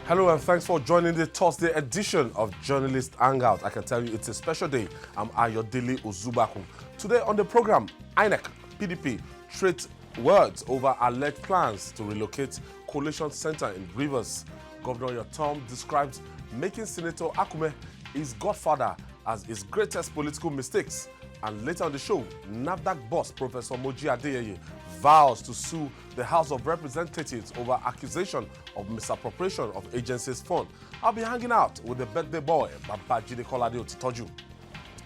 Hello and thanks for joining the Thursday edition of Journalist Hangout. I can tell you it's a special day. I'm Ayodele Ozubaku. Today on the program, INEC, PDP, trade words over alleged plans to relocate collation center in Rivers. Governor Yotam describes making Senator Akume his godfather as his greatest political mistakes. And later on the show, NAFDAC boss Professor Moji Adeyeye vows to sue the House of Representatives over accusation of misappropriation of agency's fund. I'll be hanging out with the birthday boy, Babajide Kolade Otitoju,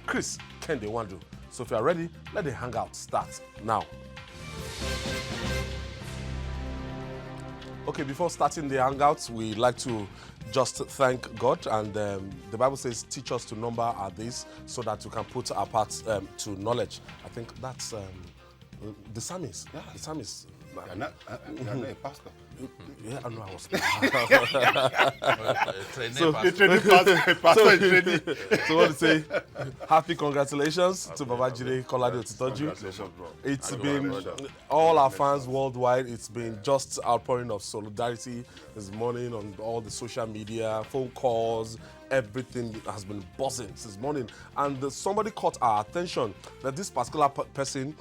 Chris Kende Wandu. So if you're ready, let the hangout start now. Okay, before starting the hangouts, we like to just thank God, and the Bible says, teach us to number our days so that we can put our parts to knowledge. I think that's the psalmist. Yeah, the psalmist. You're not a pastor. Yeah, I know I was. So what to say? Happy congratulations to Babajide Kolade Otitoju. It's been all our fans worldwide. It's been just outpouring of solidarity this morning on all the social media, phone calls. Everything has been buzzing this morning, and somebody caught our attention that this particular person.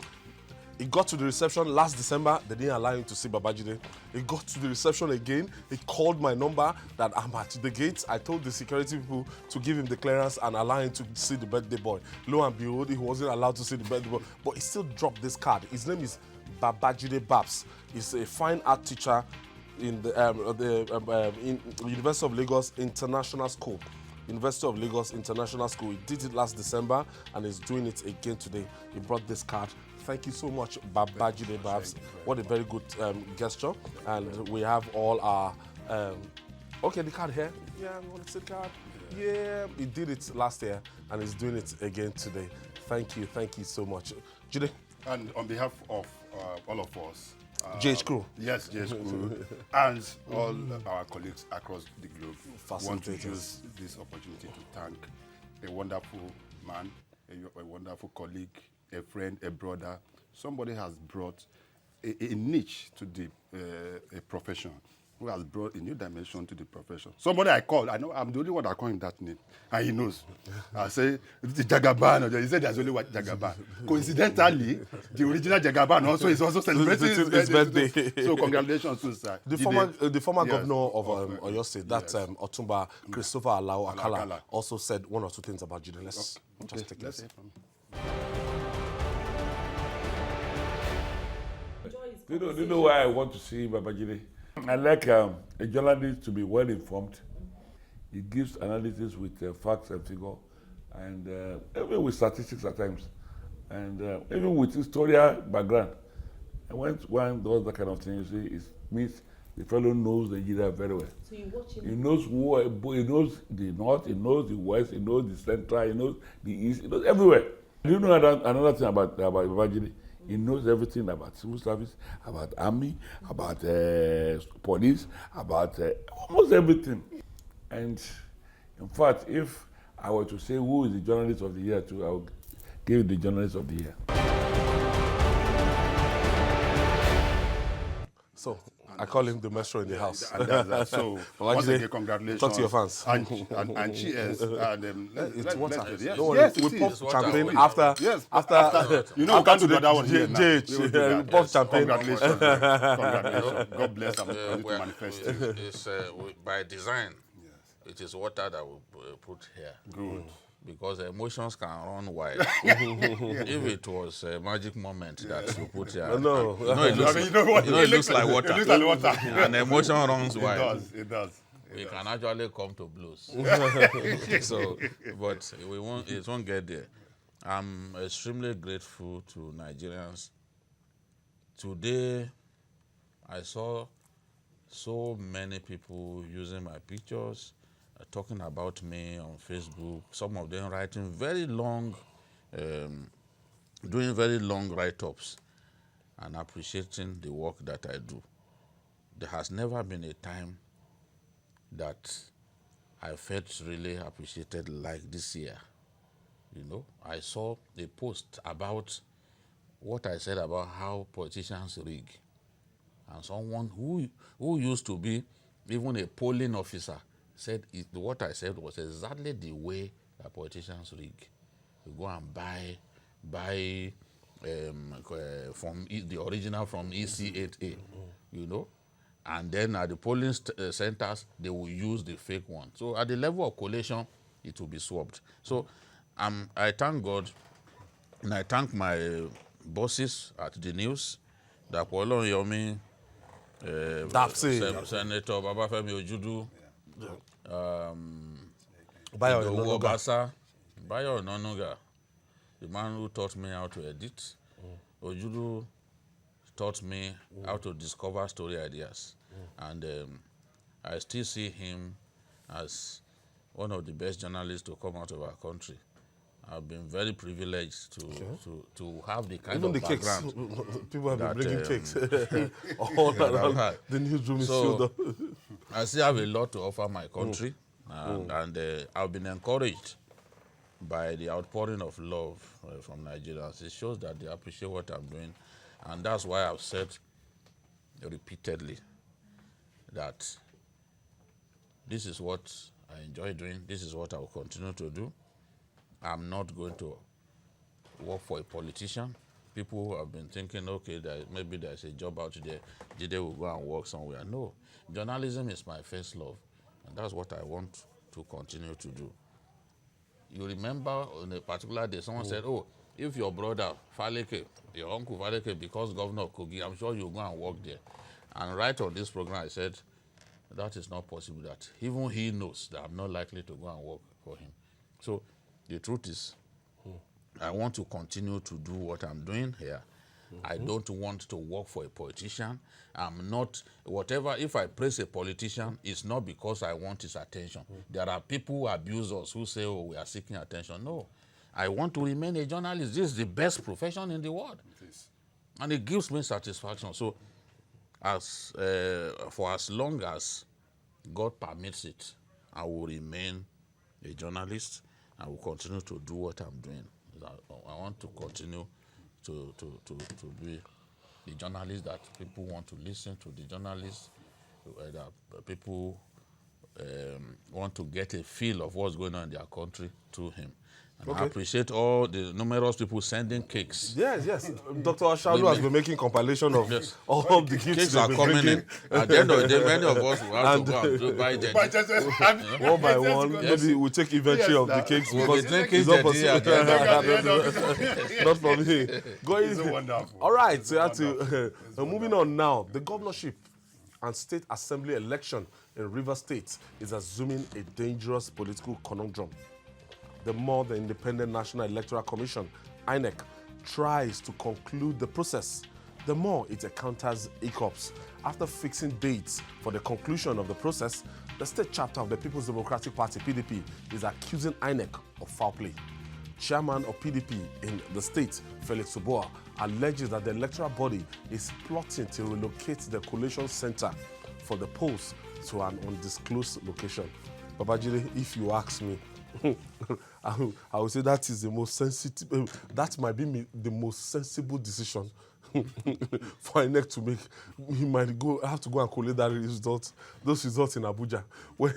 He got to the reception last December. They didn't allow him to see Babajide. He got to the reception again. He called my number that I'm at the gate. I told the security people to give him the clearance and allow him to see the birthday boy. Lo and behold, he wasn't allowed to see the birthday boy. But he still dropped this card. His name is Babajide Babs. He's a fine art teacher in the University of Lagos International School. University of Lagos International School. He did it last December and is doing it again today. He brought this card. Thank you so much, Babajide Babs. What a very good gesture. And we have all our... okay, the card here. Yeah, you want to see the card? Yeah, he did it last year and he's doing it again today. Thank you so much. Jide? And on behalf of all of us... JH Crew. Yes, JH Crew. And all our colleagues across the globe want to use this opportunity to thank a wonderful man, a wonderful colleague, a friend, a brother. Somebody has brought a niche to the a profession, who has brought a new dimension to the profession. Somebody I called, I know I'm the only one that call him that name, and he knows. I say, the Jagaban, he said there's only one Jagaban. Coincidentally, the original Jagaban also is also celebrating his birthday. So congratulations to sir. The former governor of Oyo State, Otumba Christopher Alao Akala, also said one or two things about Jide. Let's just take this. Do you know why I want to see Babajide? I like a journalist to be well informed. He gives analysis with facts and figures, and even with statistics at times, and even with historical background. And when one does that kind of thing, you see, it means the fellow knows Nigeria very well. So you watch him. He knows he knows the north, he knows the west, he knows the central, he knows the east, he knows everywhere. Do you know another thing about Babajide? He knows everything about civil service, about army, about police, about almost everything. And in fact, if I were to say who is the journalist of the year too, I would give the journalist of the year. So I call him the maestro in the house. So once again, congratulations. Talk to your fans. And cheers. And, it's water. Yes, Don't worry. yes, We pop is. champagne after. Yes, after. You know, we can't do the other one here now. We pop champagne. Congratulations. Congratulations. God bless and continue to manifest. It's by design. It is water that we put here. Good. Because emotions can run wild. If it was a magic moment that you put here, No. it looks like water. It looks like water. And emotion runs wild. It does. We can actually come to blues. So, but it won't get there. I'm extremely grateful to Nigerians. Today, I saw so many people using my pictures, talking about me on Facebook, some of them writing very long, doing very long write-ups and appreciating the work that I do. There has never been a time that I felt really appreciated like this year. You know, I saw a post about what I said about how politicians rig. And someone who used to be even a polling officer said what I said was exactly the way that politicians rig. You go and buy from the original from EC8A, you know, and then at the polling centers they will use the fake one. So at the level of collation, it will be swapped. So I thank God, and I thank my bosses at the news, Dapolon Yomi, Senator Babafemi Ojudu, Bayo Obasa, Bayo Ononuga, the man who taught me how to edit. Ojudu taught me how to discover story ideas. And I still see him as one of the best journalists to come out of our country. I've been very privileged to have the kind Even of the background. cakes. People have been bringing cakes. All around the newsroom is filled up. I still have a lot to offer my country, and I've been encouraged by the outpouring of love from Nigerians. It shows that they appreciate what I'm doing, and that's why I've said repeatedly that this is what I enjoy doing, this is what I will continue to do. I'm not going to work for a politician. People who have been thinking, okay, maybe there's a job out there, Jide will go and work somewhere. No, journalism is my first love, and that's what I want to continue to do. You remember on a particular day, someone said, oh, if your brother, Faleke, your uncle Faleke, becomes governor of Kogi, I'm sure you'll go and work there. And right on this program, I said, that is not possible, that even he knows that I'm not likely to go and work for him. So the truth is, I want to continue to do what I'm doing here. I don't want to work for a politician. I'm not, whatever, if I praise a politician, it's not because I want his attention. There are people who abuse us, who say, oh, we are seeking attention. No, I want to remain a journalist. This is the best profession in the world. And it gives me satisfaction. So for as long as God permits it, I will remain a journalist. I will continue to do what I'm doing. I want to continue to be the journalist that people want to listen to, the journalist that people want to get a feel of what's going on in their country through him. And I appreciate all the numerous people sending cakes. Yes. Dr. Ashalu has been making compilation of all of the gifts Cakes are coming in. At the end of the day, many of us will have to go and buy them. One by one. Maybe we'll take inventory of the cakes because drinking it's not Jedi at the not for me. It's so wonderful. All right, so moving on now. The governorship and state assembly election in Rivers State is assuming a dangerous political conundrum. The more the Independent National Electoral Commission, INEC, tries to conclude the process, the more it encounters hiccups. After fixing dates for the conclusion of the process, the state chapter of the People's Democratic Party, PDP, is accusing INEC of foul play. Chairman of PDP in the state, Felix Oboa, alleges that the electoral body is plotting to relocate the collation center for the polls to an undisclosed location. Babajide, if you ask me, I would say that is the most sensitive, that might be the most sensible decision for INEC to make. He might have to go and collect those results in Abuja, where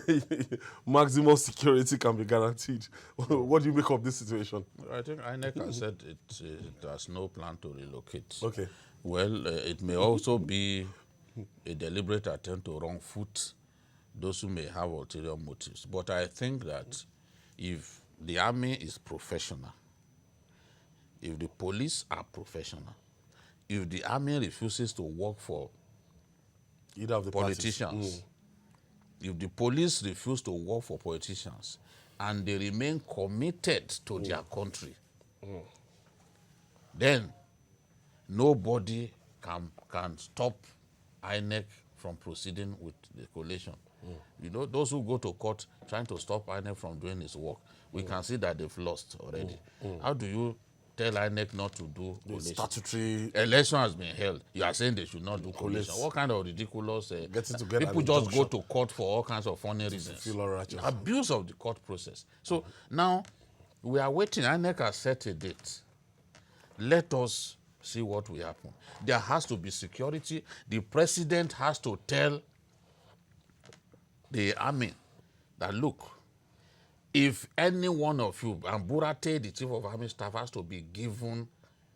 maximum security can be guaranteed. What do you make of this situation? I think INEC has said it has no plan to relocate. Okay. Well, it may also be a deliberate attempt to wrong foot those who may have ulterior motives. But I think that if the army is professional, if the police are professional, if the army refuses to work for Either of the politicians, if the police refuse to work for politicians, and they remain committed to their country, then nobody can stop INEC from proceeding with the collation. You know, those who go to court trying to stop INEC from doing its work, we can see that they've lost already. How do you tell INEC not to do collation? Statutory Election has been held. You are saying they should not do collation. What kind of ridiculous... people just injunction. go to court for all kinds of funny reasons. feel all righteous. Abuse of the court process. So now, we are waiting. INEC has set a date. Let us see what will happen. There has to be security. The president has to tell the army that, look, if any one of you, and Burate, the chief of army staff, has to be given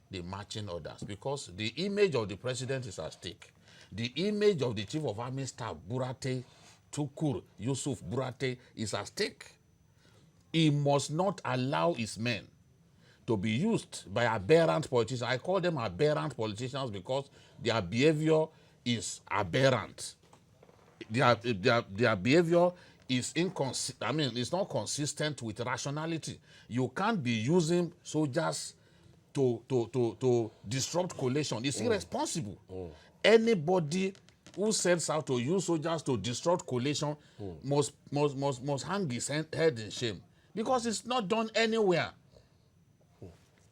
the marching orders, because the image of the president is at stake. The image of the chief of army staff, Burate Tukur Yusuf Burate, is at stake. He must not allow his men to be used by aberrant politicians. I call them aberrant politicians because their behavior is aberrant. Their behavior is it's not consistent with rationality. You can't be using soldiers to disrupt collation. It's irresponsible. Anybody who sets out to use soldiers to disrupt collation must hang his head in shame, because it's not done anywhere.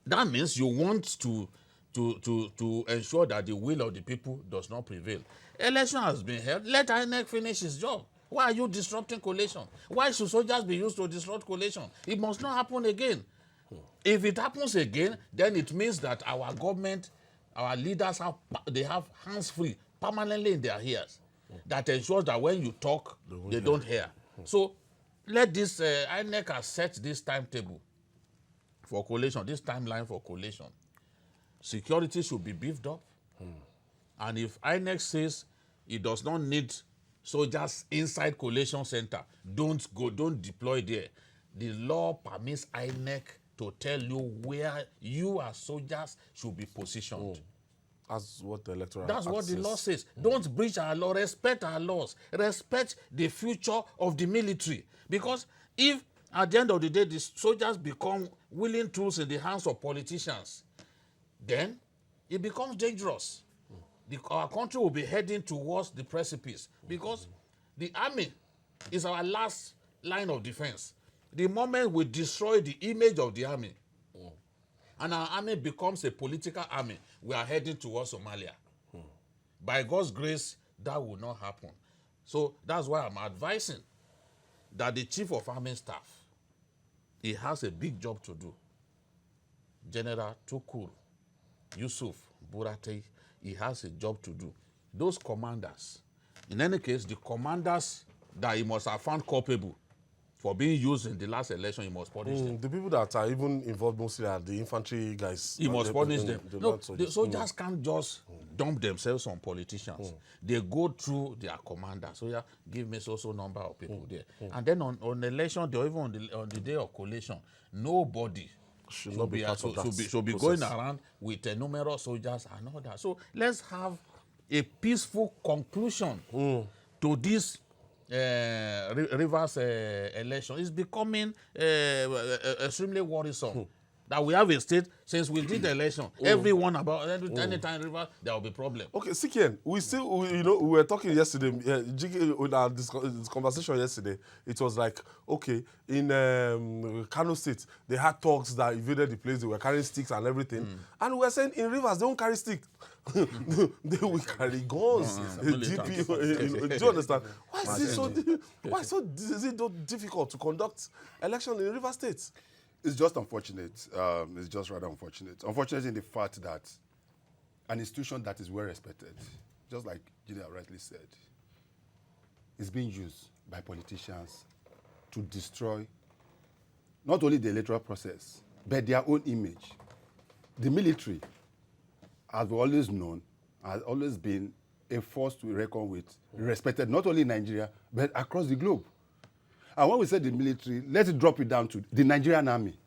That means you want to ensure that the will of the people does not prevail. Election has been held. Let INEC finish his job. Why are you disrupting collation? Why should soldiers be used to disrupt collation? It must not happen again. If it happens again, then it means that our government, our leaders have hands free permanently in their ears. That ensures that when you talk, they don't hear. So let this INEC has set this timetable for collation, this timeline for collation. Security should be beefed up. And if INEC says it does not need soldiers inside collation center, don't deploy there. The law permits INEC to tell you where you as soldiers should be positioned. That's what the electoral That's what the law says. says. Don't breach our law. Respect our laws. Respect the future of the military. Because if at the end of the day the soldiers become willing tools in the hands of politicians, then it becomes dangerous. Our country will be heading towards the precipice, because the army is our last line of defense. The moment we destroy the image of the army, and our army becomes a political army, we are heading towards Somalia. By God's grace, that will not happen. So that's why I'm advising that the chief of army staff, he has a big job to do. General Tukur Yusuf Burate, he has a job to do. Those commanders, in any case, the commanders that he must have found culpable for being used in the last election, he must punish them. The people that are even involved mostly are the infantry guys. He must punish them. No, the soldiers can't just dump themselves on politicians. They go through their commander. So yeah, give me so number of people there. And then on election day, or even on the day of collation, nobody should be going around with numerous soldiers and all that. So let's have a peaceful conclusion to this Rivers election. It's becoming extremely worrisome that we have a state, since we did the election, everyone about anytime Rivers, there will be problem. Okay, Sikian, we were talking yesterday, with our this conversation yesterday. It was like, okay, in Kano State, they had talks that invaded the place, they were carrying sticks and everything. And we were saying in Rivers, they don't carry sticks. They will carry guns. Do you understand? Why is it so difficult to conduct election in Rivers State? It's just unfortunate. It's just rather unfortunate. Unfortunate in the fact that an institution that is well respected, just like Jide rightly said, is being used by politicians to destroy not only the electoral process, but their own image. The military, as we've always known, has always been a force to reckon with, respected not only in Nigeria, but across the globe. And when we say the military, let's drop it down to the Nigerian army.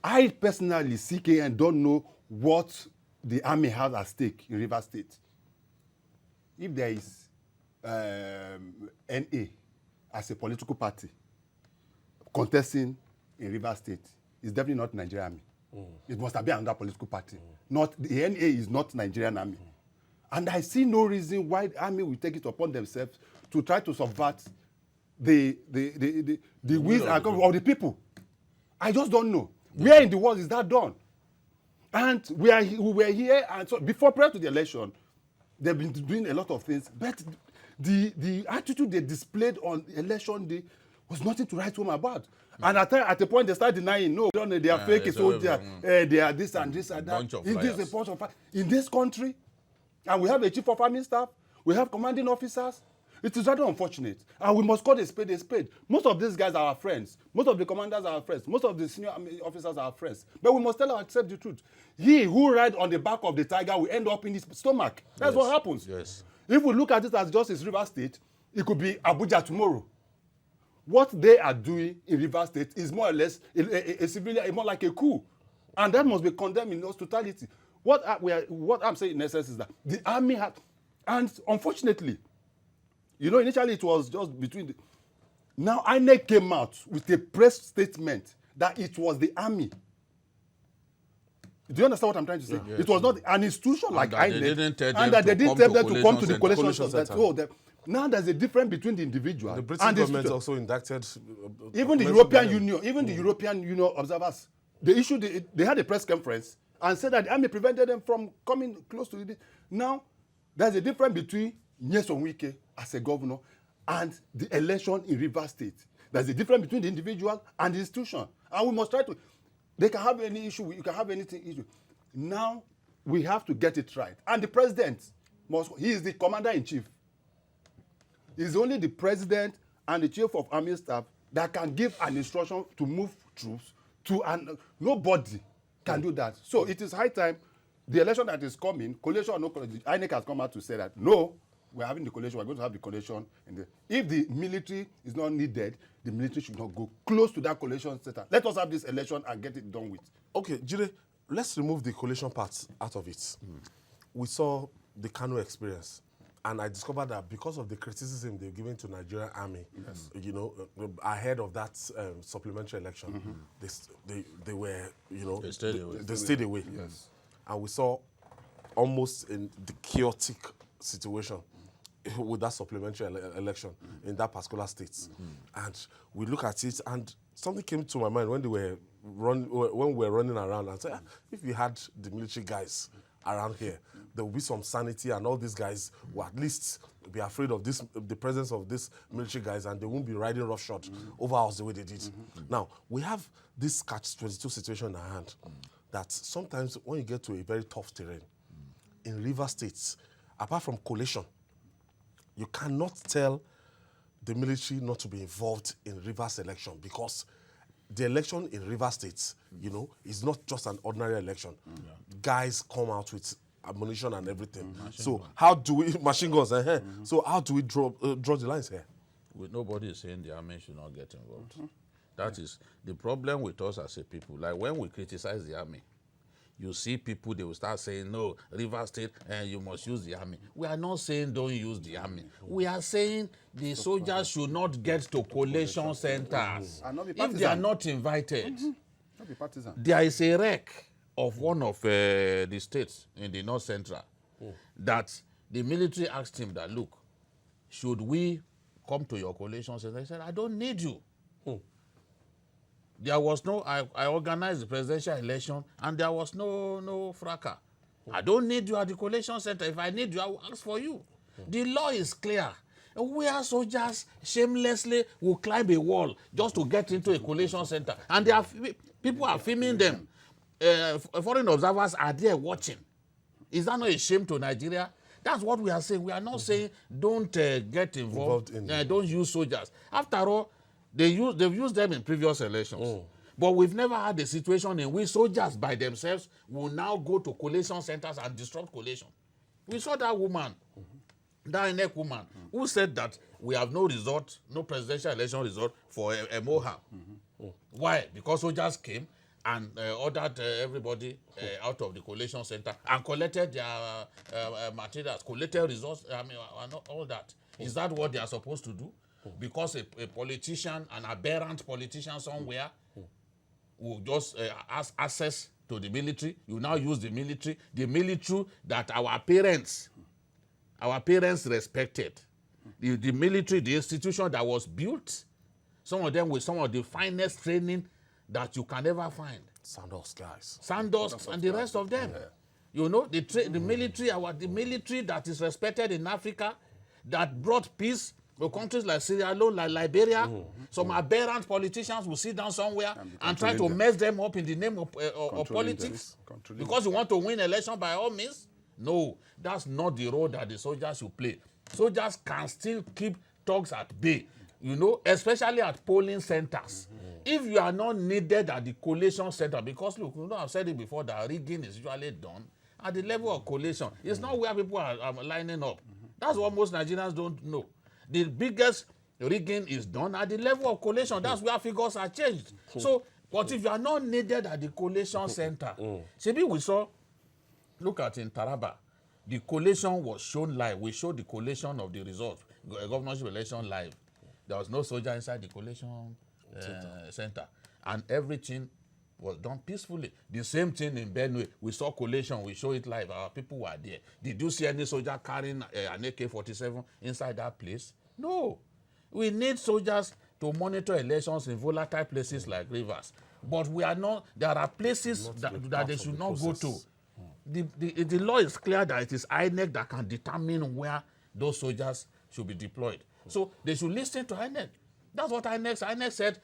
I personally, CKN, don't know what the army has at stake in Rivers State. If there is NA as a political party contesting in Rivers State, it's definitely not Nigerian army. It must have been another political party. Not the NA is not Nigerian army. And I see no reason why the army will take it upon themselves to try to subvert the will of the people. I just don't know. Where in the world is that done? And we were here, and so prior to the election, they've been doing a lot of things, but the attitude they displayed on election day was nothing to write home about. And at a point they started denying, no, they are fake soldiers, they are this and this and that. Is this a bunch of in this country? And we have a chief of army staff, we have commanding officers. It is rather unfortunate. And we must call a spade a spade. Most of these guys are our friends. Most of the commanders are our friends. Most of the senior army officers are our friends. But we must tell ourselves the truth. He who rides on the back of the tiger will end up in his stomach. That's what happens. Yes. If we look at it as just as Rivers State, it could be Abuja tomorrow. What they are doing in Rivers State is more or less a civilian, more like a coup. And that must be condemned in its totality. What I'm saying in essence is that the army had, and unfortunately, you know, initially it was just between now INEC came out with a press statement that it was the army. Do you understand what I'm trying to say? Yes. It was not an institution like INEC. They didn't tell and them that they to didn't come tell to them to come to the collation collation center. center. Now there's a difference between the individual The British and the government institution. also inducted. Even the European Union, European Union observers, they had a press conference and said that the army prevented them from coming close to it. Now, there's a difference between Nyesom Wike as a governor and the election in Rivers State. There's a difference between the individual and the institution. And we must try to, they can have any issue, you can have anything issue. Now, we have to get it right. And the president, he is the commander-in-chief. He's only the president and the chief of army staff that can give an instruction to move troops to, and nobody can do that. So it is high time, the election that is coming, collation or no collation, INEC has come out to say that, no, we're having the collation, we're going to have the collation. If the military is not needed, the military should not go close to that collation center. Let us have this election and get it done with. Okay, Jire, let's remove the collation part out of it. We saw the Kano experience. And I discovered that because of the criticism they've given to Nigerian army, you know, ahead of that supplementary election, they were, you know, they stayed away. Yes. And we saw almost in the chaotic situation with that supplementary election in that particular state. And we look at it, and something came to my mind when we were running around and said, if we had the military guys around here, there will be some sanity, and all these guys will at least be afraid of the presence of these military guys, and they won't be riding roughshod over us the way they did. Now, we have this catch-22 situation in our hand, that sometimes when you get to a very tough terrain, in River States, apart from collation, you cannot tell the military not to be involved in Rivers election, because the election in River States, you know, is not just an ordinary election. Guys come out with ammunition and everything. So how do we machine guns? So how do we draw the lines here? Nobody is saying the army should not get involved. That is the problem with us as a people. Like when we criticize the army, you see people, they will start saying, no, River State, you must use the army. We are not saying don't use the army. We are saying the soldiers should not get to collation centers if they are not invited. Not be partisan. There is a wreck of one of the states in the North Central that the military asked him that, look, should we come to your collation center? He said, I don't need you. There was no, I organized the presidential election, and there was no fracas. I don't need you at the collation center. If I need you, I will ask for you. The law is clear. We are soldiers shamelessly will climb a wall just to get into a collation center. And there are people are filming them. Foreign observers are there watching. Is that not a shame to Nigeria? That's what we are saying. We are not saying don't get involved in don't use soldiers. After all, they've used them in previous elections. But we've never had a situation in which soldiers by themselves will now go to collation centers and disrupt collation. We saw that woman, that NEC woman, who said that we have no result, no presidential election result for Moha. Why? Because soldiers came and ordered everybody out of the collation center and collected their materials, collected results, all that. Is that what they are supposed to do? Because a politician, an aberrant politician somewhere, will just ask access to the military. You now use the military that our parents respected. The military, the institution that was built, some of them with some of the finest training that you can ever find. Sandos guys. Sandos and the rest of them. You know, the military that is respected in Africa, that brought peace to countries like Sierra Leone, like Liberia. Some aberrant politicians will sit down somewhere and try to mess them up in the name of politics. Because you want to win election by all means. No, that's not the role that the soldiers should play. soldiers can still keep thugs at bay, you know, especially at polling centers. If you are not needed at the collation center, because look, you know, I've said it before that rigging is usually done at the level of collation. It's not where people are lining up. That's what most Nigerians don't know. The biggest rigging is done at the level of collation. That's where figures are changed. So, but if you are not needed at the collation center, maybe we saw, look at in Taraba, the collation was shown live. We showed the collation of the results, governorship election live. There was no soldier inside the collation center. And everything was done peacefully. The same thing in Benue. We saw collation. We show it live. Our people were there. Did you see any soldier carrying an AK-47 inside that place? No. We need soldiers to monitor elections in volatile places like rivers. But we are not, there are places that they should not go to. The law is clear that it is INEC that can determine where those soldiers should be deployed. So they should listen to INEC. That's what INEC said.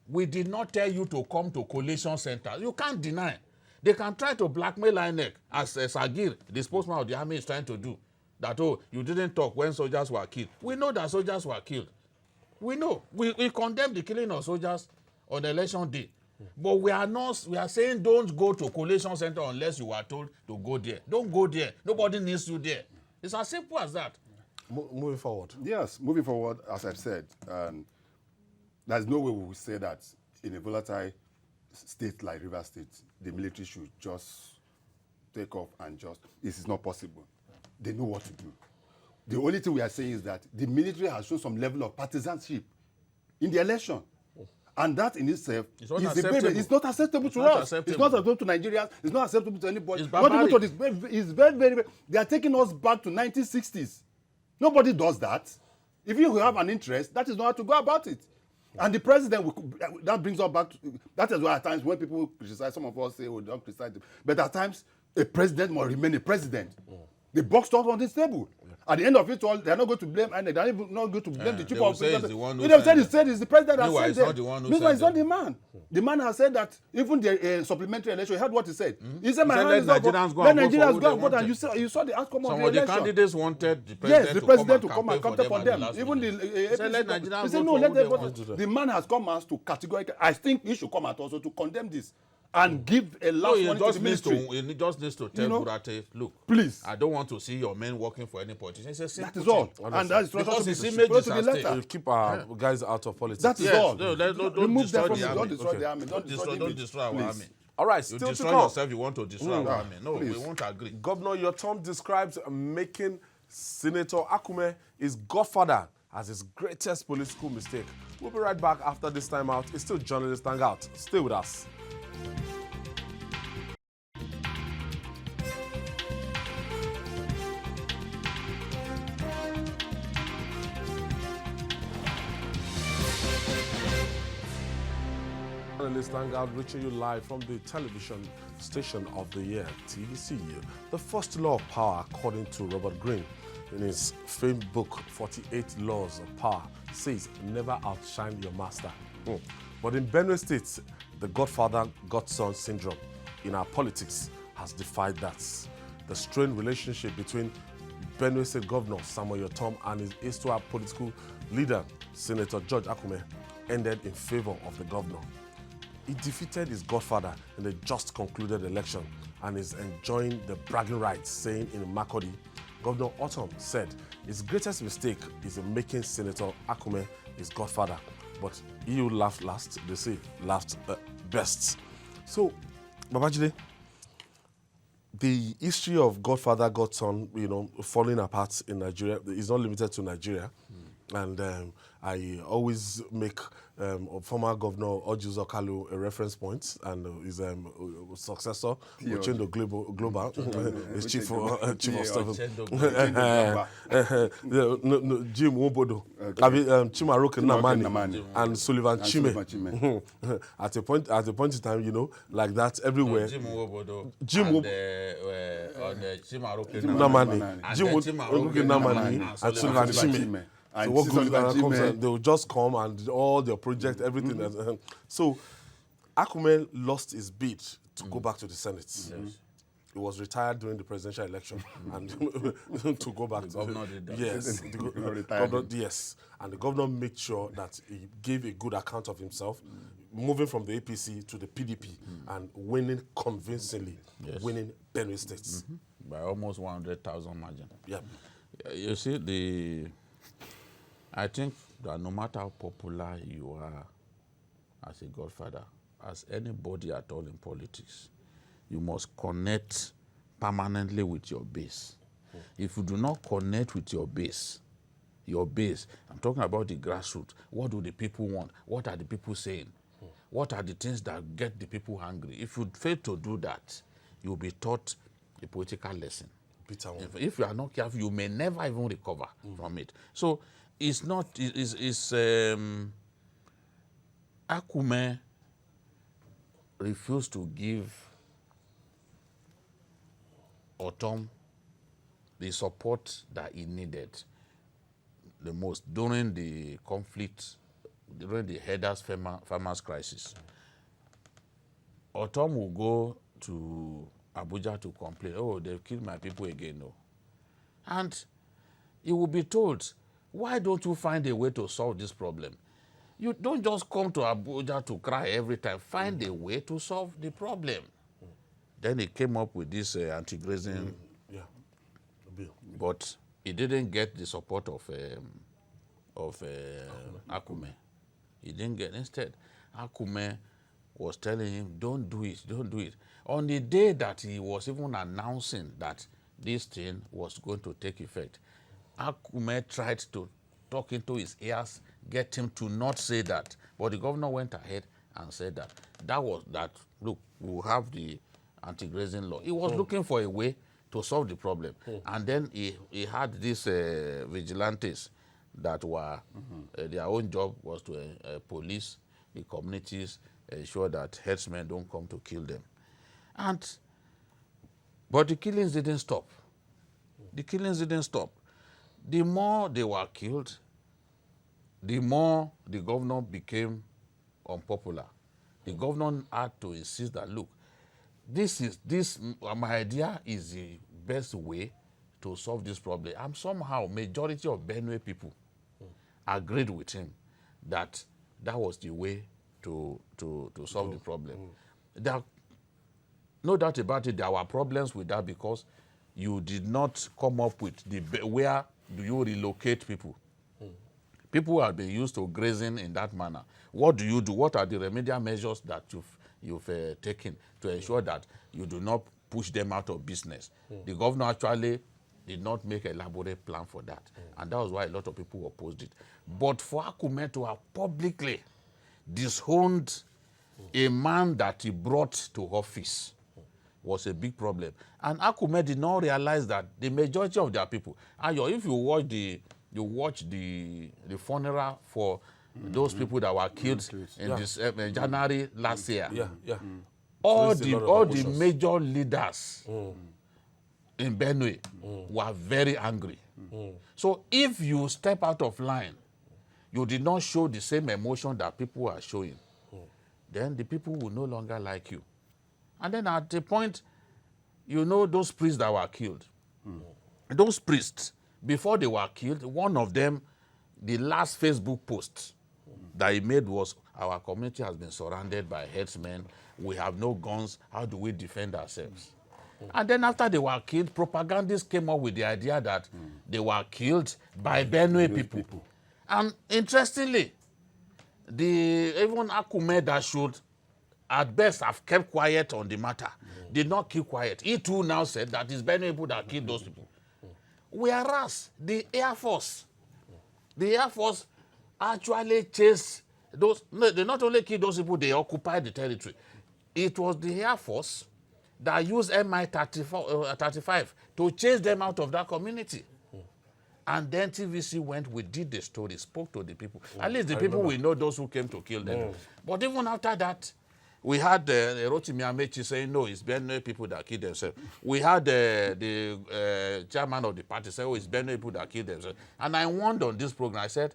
We did not tell you to come to collation centers. You can't deny. They can try to blackmail INEC, as Sagir, the spokesman of the army, is trying to do. That, oh, you didn't talk when soldiers were killed. We know that soldiers were killed. We know. We condemn the killing of soldiers on election day. But we are saying don't go to collation center unless you are told to go there. Don't go there. Nobody needs you there. It's as simple as that. Moving forward. Yes, moving forward, as I've said, there's no way we will say that in a volatile state like River State, the military should just take off and just, this is not possible. They know what to do. The only thing we are saying is that the military has shown some level of partisanship in the election. And that in itself is not acceptable to us. It's not acceptable to Nigerians. It's not acceptable to anybody. It's very, they are taking us back to 1960s. Nobody does that. If you have an interest, that is not how to go about it. And the president, that brings us back to, that is why at times when people criticize, some of us say, oh, don't criticize them. But at times, a president must remain a president. They boxed up on this table. At the end of it all, they are not going to blame INEC. They are not going to blame the chief of police. They said it's the president that said that. Meanwhile, it's not the man. The man has said that even the supplementary election, you heard what he said. He said, my hand is up. Let Nigerians go and vote. And you saw the outcome of the election. Some of the candidates wanted the president to come and campaign for them. Even the he said, no, let them vote. The man has come as to categorically, I think he should come out also to condemn this. And give a last warning to the ministry. He just needs to tell Burate, look, please, I don't want to see your men working for any politician. It's a simple that is all. thing. And that is because his image is at stake. We'll keep our guys out of politics. That is all. No, don't destroy the army. Don't destroy the army. Don't destroy our army. All right, you still destroy to come. yourself, you want to destroy our army. No, we won't agree. Governor, your term describes making Senator Akume his godfather as his greatest political mistake. We'll be right back after this time out. It's still Journalist Hangout. Stay with us. Journalist Hangout reaching you live from the television station of the year, TVCU. The first law of power, according to Robert Greene, in his famed book, 48 Laws of Power, says never outshine your master. But in Benue State, the godfather-godson syndrome in our politics has defied that. The strained relationship between Benue State Governor Samuel Yotom and his histoire political leader, Senator George Akume, ended in favor of the governor. He defeated his godfather in the just concluded election and is enjoying the bragging rights, saying in Makurdi, Governor Yotom said his greatest mistake is in making Senator Akume his godfather. But he who laughed last, they say, laughed best. So, Babajide, the history of godfather, godson, falling apart in Nigeria is not limited to Nigeria. And I always make former Governor Ojuzo Kalu a reference point, and his successor, Ochendo Global, his chief of staff. Jim Wobodo, Chimaroke Namani, and Sullivan Chime. At a point in time, like that everywhere. Jim Wobodo. Chimaroke Namani. Jim Wobodo Namani and Sullivan Chime. So what goes comes, they will just come and all their projects, everything. So Akume lost his bid to go back to the Senate. he was retired during the presidential election and to go back. The governor did that. Yes, yes, and the governor made sure that he gave a good account of himself, moving from the APC to the PDP and winning convincingly, winning Benue State by almost 100,000 margin. Yeah, you see, I think that no matter how popular you are as a godfather, as anybody at all in politics, you must connect permanently with your base. If you do not connect with your base, I'm talking about the grassroots. What do the people want? What are the people saying? What are the things that get the people hungry? If you fail to do that, you'll be taught a political lesson. If you are not careful, you may never even recover from it. So it's not, Akume refused to give Otom the support that he needed the most during the conflict, during the headers farmers crisis. Otom will go to Abuja to complain, oh, they've killed my people again. No. And he will be told, why don't you find a way to solve this problem? You don't just come to Abuja to cry every time. Find a way to solve the problem. Then he came up with this anti-grazing bill. But he didn't get the support of Akume. He didn't get. Instead, Akume was telling him, don't do it, don't do it. On the day that he was even announcing that this thing was going to take effect, Akume tried to talk into his ears, get him to not say that. But the governor went ahead and said that. Look, we'll have the anti-grazing law. He was looking for a way to solve the problem. And then he had these vigilantes that were, their own job was to police the communities, ensure that herdsmen don't come to kill them. But the killings didn't stop. The killings didn't stop. The more they were killed, the more the governor became unpopular. The governor had to insist that, look, my idea is the best way to solve this problem. And somehow, majority of Benue people agreed with him that that was the way to solve the problem. There, no doubt about it, there were problems with that because you did not come up with where do you relocate people. People have been used to grazing in that manner. What do you do? What are the remedial measures that you've taken to ensure that you do not push them out of business? The governor actually did not make an elaborate plan for that. And that was why a lot of people opposed it. But for Akume to have publicly disowned a man that he brought to office was a big problem. And Akume did not realize that the majority of their people, if you watch the funeral for those people that were killed in January last year. All the major leaders in Benue were very angry. So if you step out of line, you did not show the same emotion that people are showing, then the people will no longer like you. And then at the point, those priests that were killed, those priests, before they were killed, one of them, the last Facebook post that he made was, our community has been surrounded by herdsmen. We have no guns. How do we defend ourselves? And then after they were killed, propagandists came up with the idea that they were killed by Benue people. And interestingly, even Akume that should at best have kept quiet on the matter did not keep quiet. He too now said that it's Benue people that killed those people. Whereas the Air Force actually chased those. No, they not only killed those people, they occupied the territory. It was the Air Force that used Mi-35 to chase them out of that community. And then TVC we did the story, spoke to the people. At least the people we know those who came to kill them. But even after that, we had Rotimi Amechi saying, no, it's Benue people that killed themselves. We had the chairman of the party say, oh, it's Benue people that killed themselves. And I warned on this program, I said,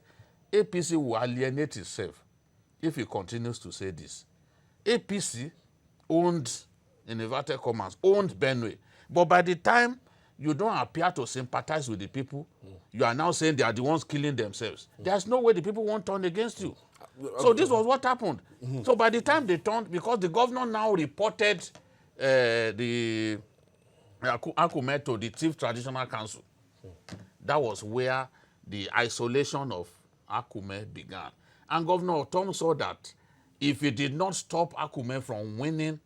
APC will alienate itself if he continues to say this. APC owned, in inverted commas, owned Benue. But by the time you don't appear to sympathize with the people, you are now saying they are the ones killing themselves. There's no way the people won't turn against you. So this was what happened. So by the time they turned, because the governor now reported the Akume to the Chief Traditional Council, that was where the isolation of Akume began. And Governor Otom saw that if he did not stop Akume from winning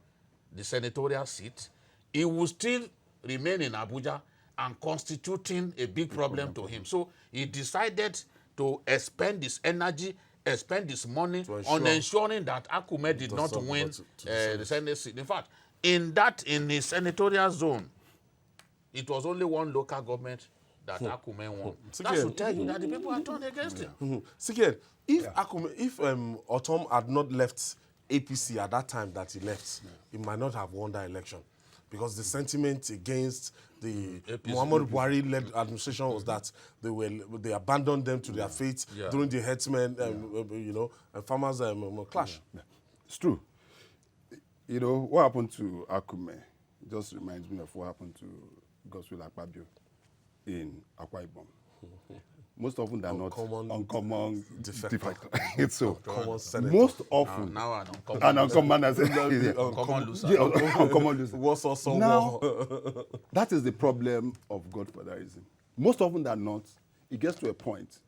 the senatorial seat, he would still remain in Abuja and constituting a big problem to him. So he decided to expend his energy, expend his money on ensuring that Akume did not win the Senate seat. In fact, in his senatorial zone, it was only one local government that Akume won. That should tell you that the people are turned against him. Sikiel, if Otom had not left APC at that time that he left, he might not have won that election. Because the sentiment against the Muhammadu Buhari-led administration was that they abandoned them to their fate during the herdsmen, and farmers clash. It's true. You know, what happened to Akume just reminds me of what happened to Godswill Akpabio in Akwa Ibom. Most often than not, uncommon defector. So, most often, now uncommon loser. Uncommon loser. What's also now, that is the problem of Godfatherism. Most often than not, it gets to a point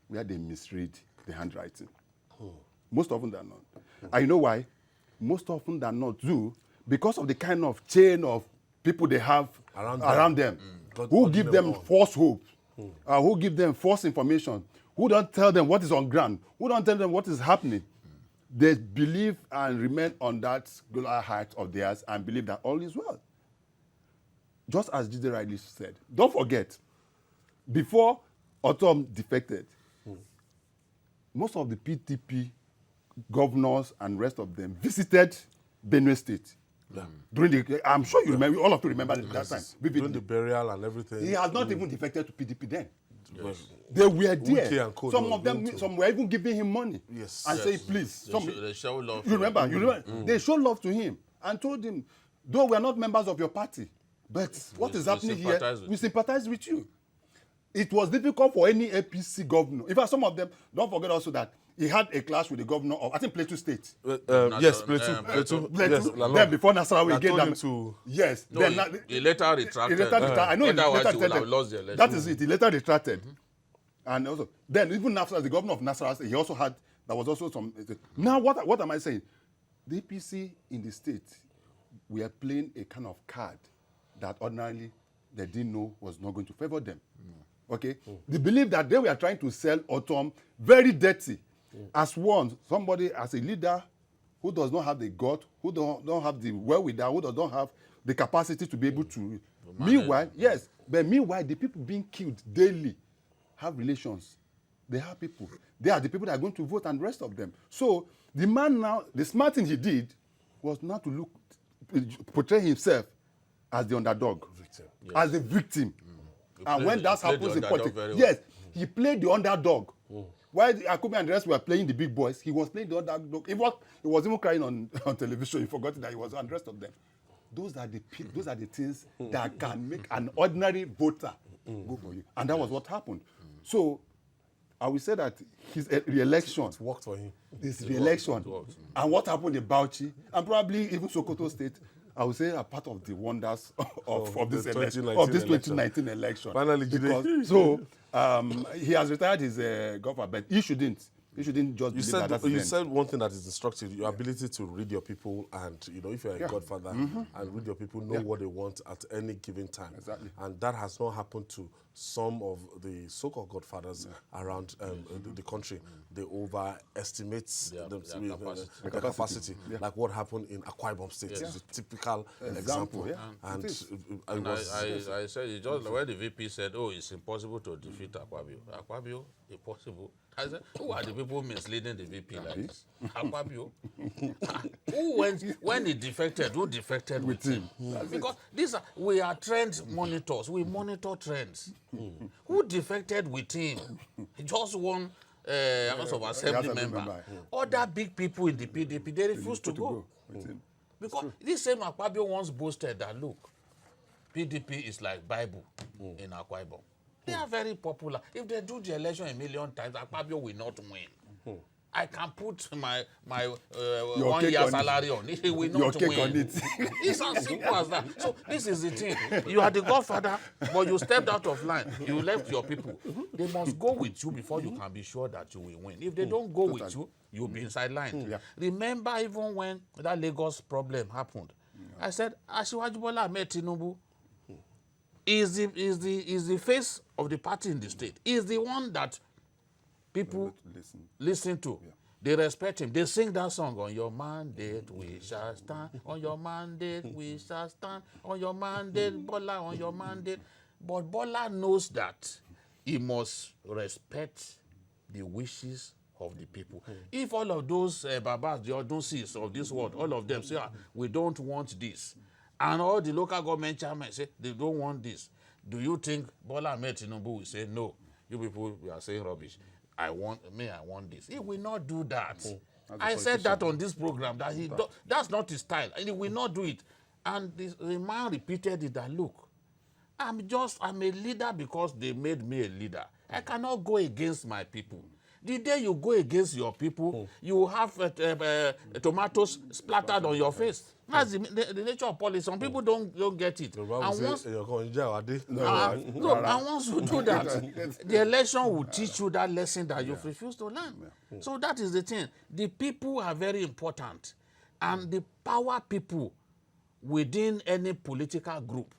where they misread the handwriting. Most often than not. And you know why? Most often than not, because of the kind of chain of people they have around them, who give them false hope, who give them false information, who don't tell them what is on ground, who don't tell them what is happening. They believe and remain on that glory height of theirs and believe that all is well. Just as Jide rightly said, don't forget, before Otom defected, most of the PTP governors and rest of them visited Benue State. During the, I'm sure you remember, all of you remember that time. During the burial and everything. He has not even defected to PDP then. Yes. They were there. Some of them, some were even giving him money. Yes. And say, please. They show love. You remember? They show love to him and told him, though we are not members of your party, but what is happening here, we sympathize with you. It was difficult for any APC governor. In fact, some of them, don't forget also that he had a clash with the governor of, I think, Plateau State. Yes, Plateau. Yes, then before Nasarawa again. Yes. No, he later retracted. I know he later retracted. Lost the election. That is it. He later retracted. And also, then even after the governor of Nasarawa, he also had, there was also some. Now, what am I saying? The APC in the state, we are playing a kind of card that ordinarily they didn't know was not going to favor them. Okay? They believe that they were trying to sell Otom very dirty. As one, somebody, as a leader who does not have the gut, who don't have the wherewithal, who does not have the capacity to be able to. Meanwhile, the people being killed daily have relations. They have people. They are the people that are going to vote and the rest of them. So the man now, the smart thing he did was not to portray himself as the underdog, as the victim. And when that happens in politics, yes, he played the underdog. While Akume and the rest were playing the big boys, he was playing the underdog. He was even crying on television. He forgot that he was on the rest of them. Those are the things that can make an ordinary voter go for you. And that was what happened. So I will say that his re-election worked for him. His re-election and what happened in Bauchi and probably even Sokoto State, I would say, are part of the wonders of this 2019 election. Finally, he has retired his governor, but he shouldn't just believe that. You said one thing that is instructive: your ability to read your people, and if you're a godfather and read your people, know what they want at any given time. Exactly. And that has not happened to some of the so-called godfathers around the country. They overestimate the capacity. Like what happened in Akwa Ibom State is a typical example. And I said, it just when the VP said, "Oh, it's impossible to defeat Akpabio." Akpabio, impossible. I said, who are the people misleading the VP like this? Akpabio. When he defected, who defected with him? Because we are trend monitors. We monitor trends. Who defected with him? Just one House of Assembly member. Other big people in the PDP, they refuse to go. Because this same Akpabio once boasted that, look, PDP is like Bible in Akwa Ibom. They are very popular. If they do the election a million times, Akpabio will not win. I can put my 1 year salary on it. He will not win. It's as simple as that. So this is the thing. You are the godfather, but you stepped out of line. You left your people. They must go with you before you can be sure that you will win. If they don't go with you, you'll be sidelined. Remember, even when that Lagos problem happened, I said, Asiwaju Bola Ahmed Tinubu is the face of the party in the state. Is the one that people listen to. They respect him. They sing that song, on your mandate we shall stand, on your mandate we shall stand, on your mandate, Bola, on your mandate. But Bola knows that he must respect the wishes of the people. If all of those Babas, the Odunsis of this world, all of them say, we don't want this, and all the local government chairmen say they don't want this, do you think Bola Ahmed Tinubu will say, no, you people, we are saying rubbish. I want this. He will not do that. I said that on this program, that that's not his style. And he will not do it. And the man repeated it, that look, I'm a leader because they made me a leader. I cannot go against my people. The day you go against your people, you have tomatoes splattered on your face. That's the nature of politics. Some people don't get it. And once you do that, the election will teach you that lesson that you've refused to learn. So that is the thing. The people are very important. And the power people within any political group,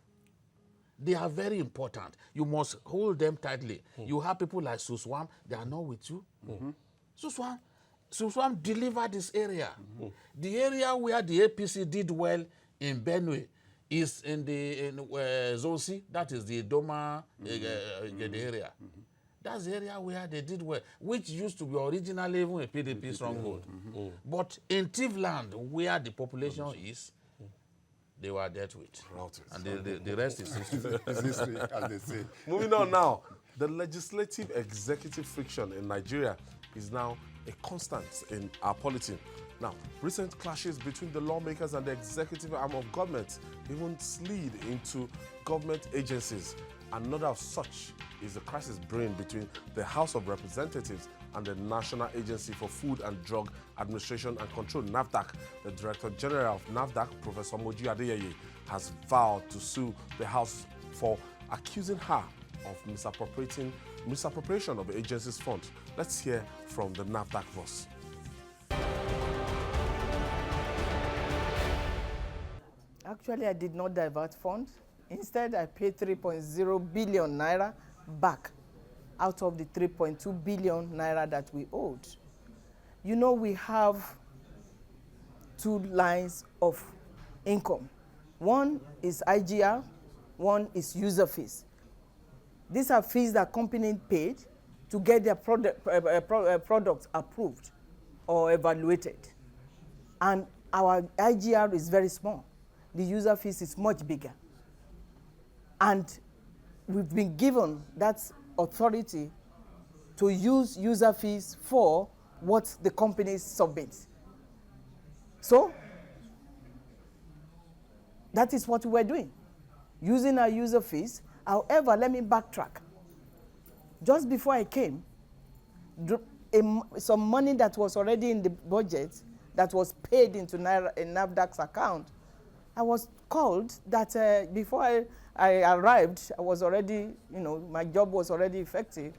they are very important. You must hold them tightly. You have people like Suswam, they are not with you. Suswam delivered this area. The area where the APC did well in Benue is in the Zone C, that is the Doma area. That's the area where they did well, which used to be originally even a PDP stronghold. But in Tivland, where the population is, they were dealt with. And the rest is history. History, as they say. Moving on now, the legislative-executive friction in Nigeria is now a constant in our polity. Now, recent clashes between the lawmakers and the executive arm of government even slid into government agencies. Another of such is the crisis brewing between the House of Representatives and the National Agency for Food and Drug Administration and Control, NAFDAC. The Director General of NAFDAC, Professor Moji Adeyeye, has vowed to sue the House for accusing her of misappropriation of the agency's funds. Let's hear from the NAFDAC boss. Actually, I did not divert funds. Instead, I paid 3.0 billion naira back out of the 3.2 billion naira that we owed. You know, we have two lines of income. One is IGR, one is user fees. These are fees that companies paid to get their products approved or evaluated. And our IGR is very small. The user fees is much bigger. And we've been given that authority to use user fees for what the companies submit. So, that is what we're doing, using our user fees. However, let me backtrack. Just before I came, some money that was already in the budget that was paid into NAFDAC's account, I was called that before I arrived, I was already, my job was already effective,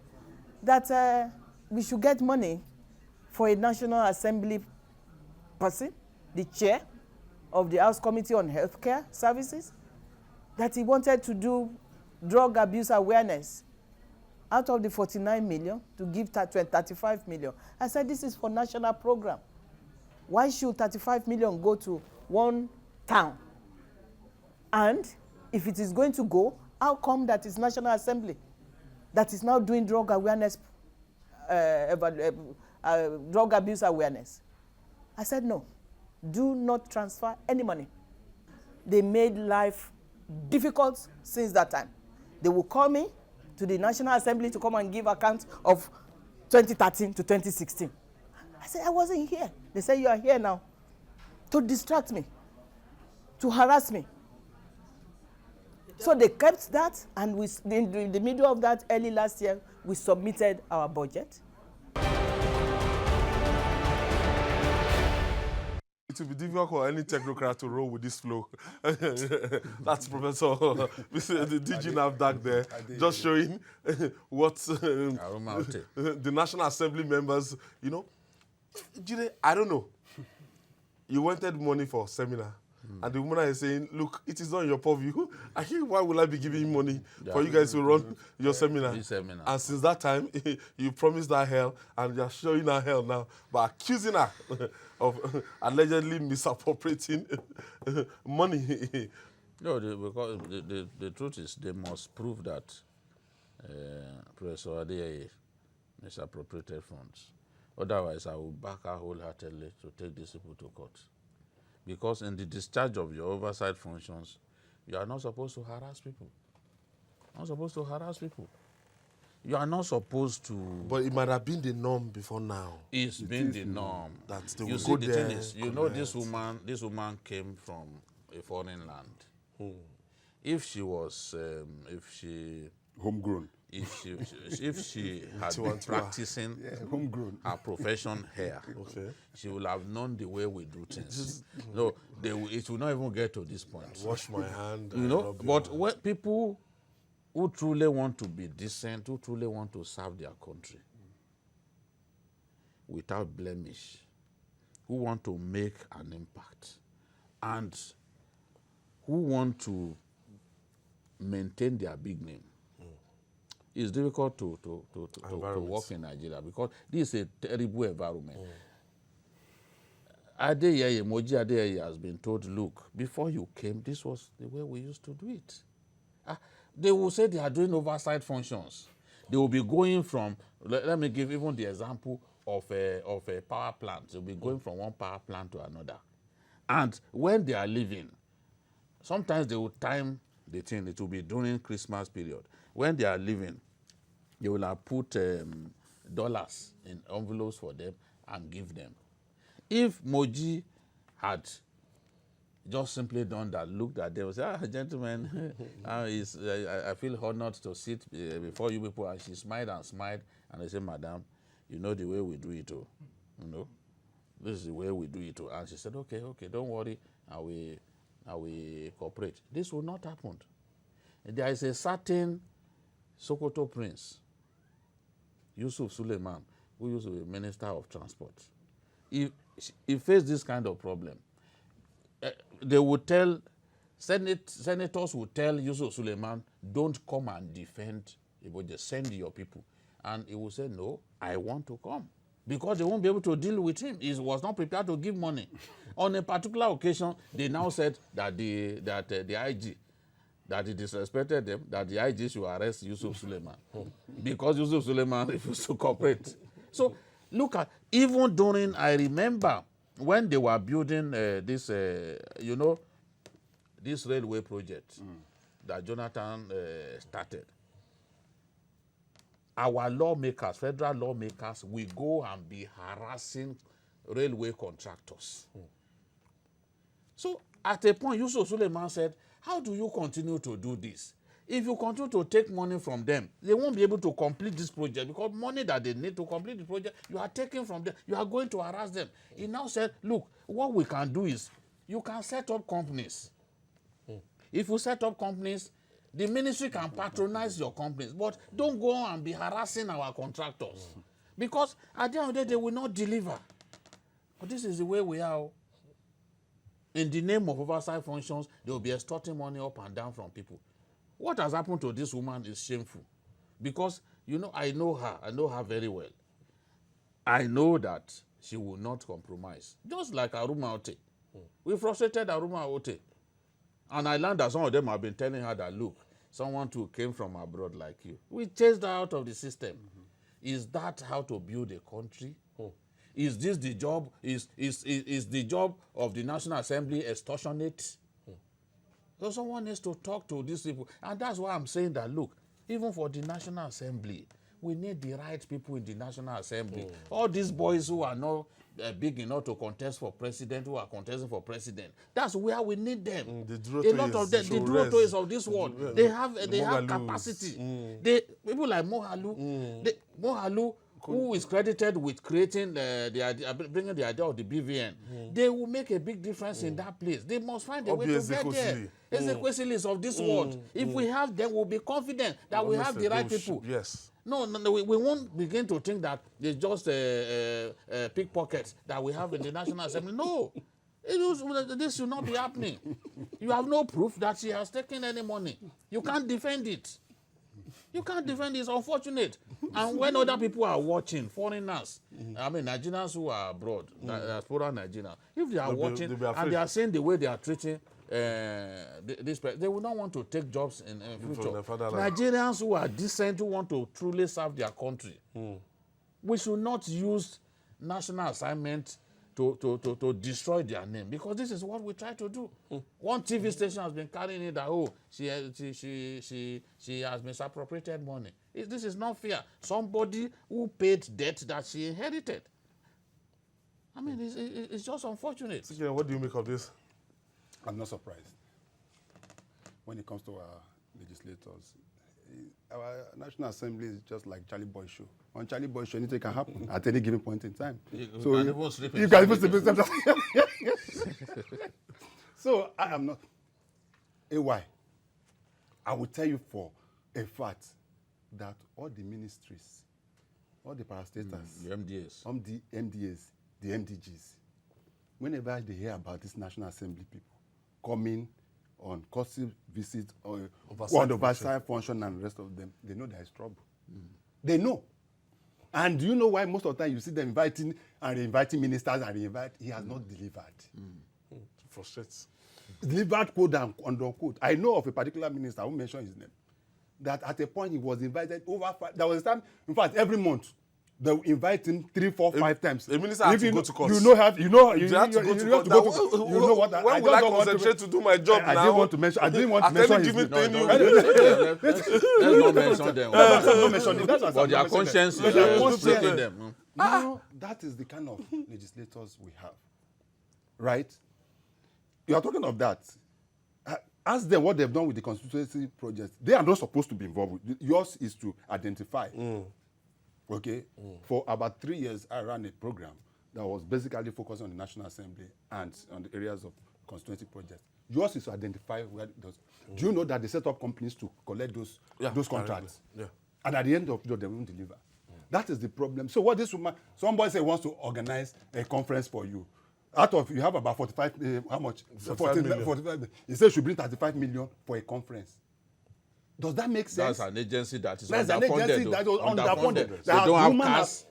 that we should get money for a National Assembly person, the chair of the House Committee on Healthcare Services, that he wanted to do drug abuse awareness. Out of the 49 million, to give 35 million. I said, this is for national program. Why should 35 million go to one town? And if it is going to go, how come that is National Assembly that is now doing drug awareness, drug abuse awareness? I said, no, do not transfer any money. They made life difficult since that time. They will call me to the National Assembly to come and give account of 2013 to 2016. I said, I wasn't here. They said, you are here now to distract me, to harass me. So they kept that, and we, in the middle of that, early last year, we submitted our budget. It will be difficult for any technocrat to roll with this flow. That's Professor the DG NAFDAC there, just showing what the National Assembly members, you know. Jide, I don't know. You wanted money for seminar. And the woman is saying, look, it is not in your purview. I think, why will I be giving you money for you guys to run your seminar? And since that time, you promised her hell, and you're showing her hell now by accusing her of allegedly misappropriating money. No, because the truth is they must prove that Professor Adeyeye misappropriated funds. Otherwise, I will back her wholeheartedly to take these people to court. Because in the discharge of your oversight functions, you are not supposed to harass people. Not supposed to harass people. You are not supposed to. But it might have been the norm before now. It's been the norm. That they you will see, go the there, thing is, you know, this woman came from a foreign land. If she was, Homegrown. if she had been practicing Homegrown. her profession here, she would have known the way we do things. No, it will not even get to this point. Wash my hand. You know, but when people who truly want to be decent, who truly want to serve their country without blemish, who want to make an impact, and who want to maintain their big name, it's difficult to work in Nigeria because this is a terrible environment. Moji Adeyeye has been told, look, before you came, this was the way we used to do it. They will say they are doing oversight functions. They will be going from, let me give even the example of a power plant. They will be going from one power plant to another. And when they are leaving, sometimes they will time the thing. It will be during Christmas period. When they are leaving, they will have put dollars in envelopes for them and give them. If Moji had just simply done that, looked at them, say, gentlemen, I feel honored to sit before you people, and she smiled, and I said, madam, you know the way we do it, you know, this is the way we do it, and she said, okay, don't worry, I will cooperate. This will not happen. There is a certain Sokoto prince, Yusuf Suleiman, who used to be Minister of Transport. He faced this kind of problem. They would tell, senators would tell Yusuf Suleiman, don't come and defend, but just send your people. And he would say, no, I want to come. Because they won't be able to deal with him. He was not prepared to give money. On a particular occasion, they now said that the IG, that he disrespected them, that the IG should arrest Yusuf Suleiman. Because Yusuf Suleiman refused to cooperate. So, look at, even during, I remember, when they were building this, you know, this railway project that Jonathan started, our lawmakers, federal lawmakers, will go and be harassing railway contractors. So at a point, Yusuf Suleiman said, how do you continue to do this? If you continue to take money from them, they won't be able to complete this project because money that they need to complete the project, you are taking from them. You are going to harass them. He now said, look, what we can do is you can set up companies. If you set up companies, the ministry can patronize your companies, but don't go on and be harassing our contractors. Because at the end of the day, they will not deliver. But this is the way we are. In the name of oversight functions, they will be extorting money up and down from people. What has happened to this woman is shameful. Because, you know, I know her very well. I know that she will not compromise. Just like Aruma Ote. We frustrated Aruma Ote. And I learned that some of them have been telling her that, look, someone too came from abroad like you. We chased her out of the system. Is that how to build a country? Is this the job? Is the job of the National Assembly extortionate? So someone needs to talk to these people. And that's why I'm saying that, look, even for the National Assembly, we need the right people in the National Assembly. All these boys who are not big enough to contest for president who are contesting for president. That's where we need them. The A lot of them, the Durotoys of this world, they have Mohalus. capacity. People like Mohalu, who is credited with creating the idea, bringing the idea of the BVN, they will make a big difference in that place. They must find a way to get there. Ezekwesilis of this world. If we have them, we'll be confident that we have the right people. Yes. No, we won't begin to think that it's just pickpockets that we have in the National Assembly. No, this should not be happening. You have no proof that she has taken any money. You can't defend it. You can't defend it. It's unfortunate. And when other people are watching, foreigners, I mean Nigerians who are abroad, diaspora Nigerians, if they are watching and they are seeing the way they are treating this, they will not want to take jobs in future. Nigerians who are decent, who want to truly serve their country, we should not use national assignment to destroy their name, because this is what we try to do. One TV station has been carrying it that she has misappropriated money. This is not fair. Somebody who paid debt that she inherited. I mean, it's just unfortunate. What do you make of this? I'm not surprised. When it comes to our legislators, our National Assembly is just like Charlie Boy show. On Charlie Boy show, anything can happen at any given point in time. You can even sleep. So I am not. Why? I will tell you for a fact that all the ministries, all the parastatals, the MDAs, the MDGs, whenever they hear about this National Assembly people coming on courtesy visit or oversight function and the rest of them, they know there is trouble. They know. And do you know why most of the time you see them inviting and inviting ministers and he has not delivered? Frustrates. Delivered quote and unquote. I know of a particular minister who mentioned his name, that at a point he was invited over 5. There was a time, in fact, every month they will invite him 3, 4, 5 times. The minister has to go to court. You know what? When will I concentrate to do my job now? I didn't want to mention. I didn't want to mention his name. Let's not mention them. But their conscience is breaking them. No, that is the kind of legislators we have, right? You are talking of that. Ask them what they've done with the constituency projects. They are not supposed to be involved with. Yours is to identify. Okay? For about 3 years, I ran a program that was basically focused on the National Assembly and on the areas of constituency projects. Yours is to identify where those. Do you know that they set up companies to collect those contracts? Yeah. And at the end of the day, they won't deliver. That is the problem. So what this woman, somebody say wants to organize a conference for you. Out of, you have about 45, how much? 45. He says you should bring 35 million for a conference. Does that make sense? That's an agency that is underfunded. That's an agency that is underfunded.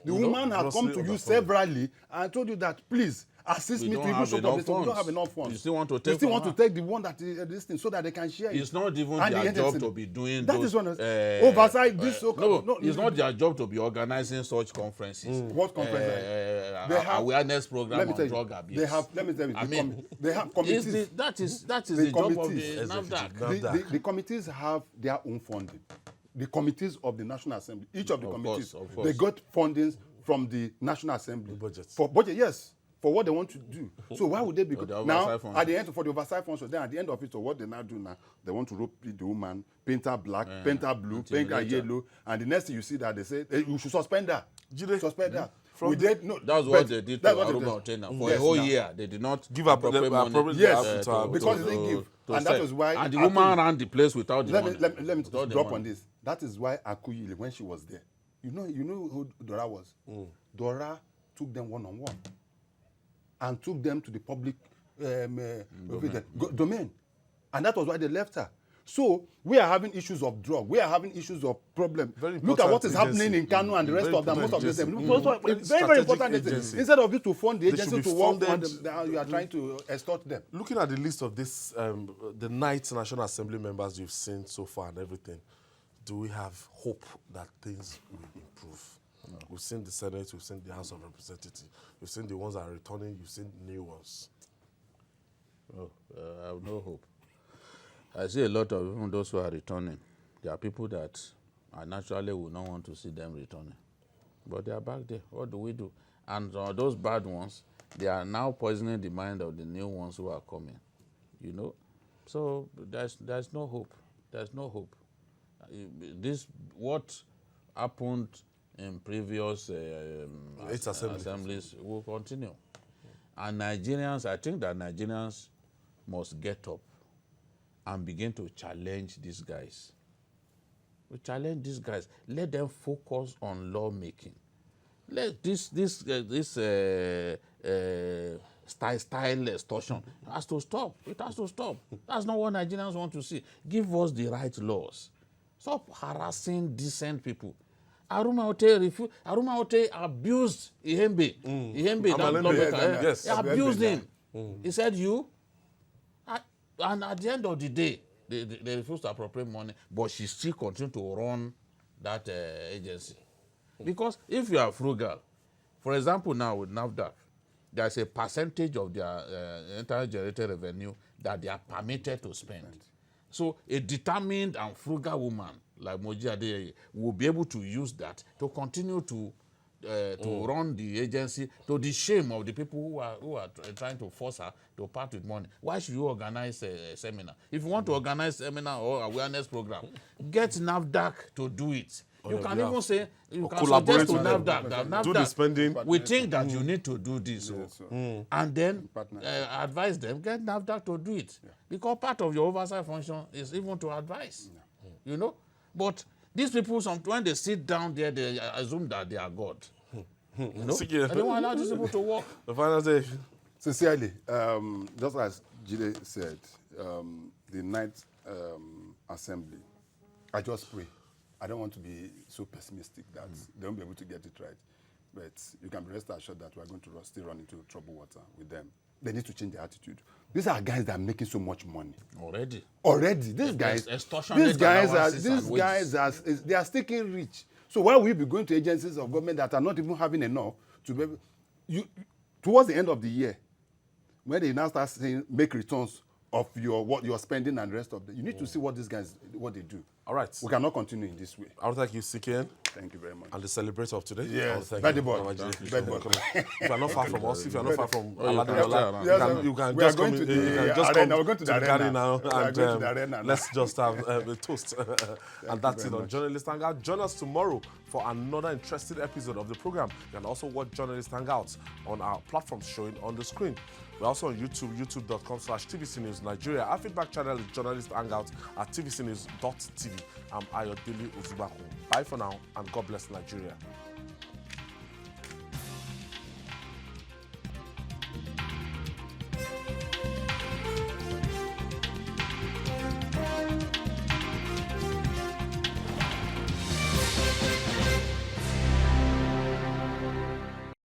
The woman has come to you severally and told you that, please, assist me to even show up. We don't have enough funds. You still want to take the one that is this thing so that they can share it. It's not even their job to be doing that. Those, is one oversight this. No, it's not their job to be organizing such conferences. What conferences? Awareness program on drug abuse. Let me tell you. They have committees. That is the job of the NAFDAC. The committees have their own funding. The committees of the National Assembly, each of the committees, they got fundings from the National Assembly. For budget, yes. For what they want to do. So why would they be now at the end for the oversight function? Then at the end of it, so what they now do now, they want to rope the woman, paint her black, paint her blue, paint her yellow, and the next thing you see that they say you should suspend her. Suspend her. That's what they did to Aruma Otena. For a whole year, they did not give up money. Yes, because they didn't give. And that was why. And the woman ran the place without the money. Let me drop on this. That is why Akuyili, when she was there, you know who Dora was. Dora took them one-on-one. And took them to the public domain. And that was why they left her. So we are having issues of drug. We are having issues of problem. Look at what is happening in Kano and the rest of them. Most of them. Very important agency. Instead of you to fund the agency to work on them, you are trying to extort them. Looking at the list of this, the 9 National Assembly members you've seen so far and everything, do we have hope that things will improve? We've seen the Senate, we've seen the House of Representatives, we've seen the ones that are returning, you've seen new ones. I have no hope. I see a lot of even those who are returning. There are people that I naturally would not want to see them returning. But they are back there. What do we do? And those bad ones, they are now poisoning the mind of the new ones who are coming, you know. So there's no hope. There's no hope. This what happened in previous assemblies will continue. And Nigerians, I think that Nigerians must get up and begin to challenge these guys. We challenge these guys. Let them focus on lawmaking. Let this style extortion has to stop. It has to stop. That's not what Nigerians want to see. Give us the right laws. Stop harassing decent people. Aruma Ote abused Ihembe. Ihembe, that lawmaker, yes. he abused him. He said, and at the end of the day, they refused to appropriate money, but she still continued to run that agency. Because if you are frugal, for example, now with NAFDAC, there's a percentage of their internal generated revenue that they are permitted to spend. So a determined and frugal woman like Moji Adeyeye will be able to use that to continue to run the agency, to the shame of the people who are trying to force her to part with money. Why should you organize a seminar? If you want to organize a seminar or awareness program, get NAFDAC to do it. You can even say, you can suggest to NAFDAC that NAFDAC, do the spending. We think that you need to do this. And then advise them, get NAFDAC to do it. Because part of your oversight function is even to advise. You know? But these people, when they sit down there, they assume that they are God. You know? They don't allow these people to work. The final day. Sincerely, just as Jide said, the ninth assembly, I just pray. I don't want to be so pessimistic that they won't be able to get it right. But you can be rest assured that we're going to still run into trouble water with them. They need to change their attitude. These are guys that are making so much money. Already. These guys they are sticking rich. So why will you be going to agencies of government that are not even having enough to be towards the end of the year, when they now start saying make returns of what you're spending and the rest of you need to see what these guys what they do. All right. We cannot continue in this way. I want to thank you, CKN. Thank you very much. And the celebrator of today. Yes, Birthday boy. If you are not far from us, if you are not far from Aladdin, you can just come to the garden now and let's just have a toast. And that's it on Journalist Hangout. Join us tomorrow for another interesting episode of the program. You can also watch Journalist Hangouts on our platforms showing on the screen. We're also on YouTube, youtube.com/TVC News Nigeria. Our feedback channel is Journalist Hangout at tvcnews.tv. I'm Ayodele Uzubaku. Bye for now, and God bless Nigeria.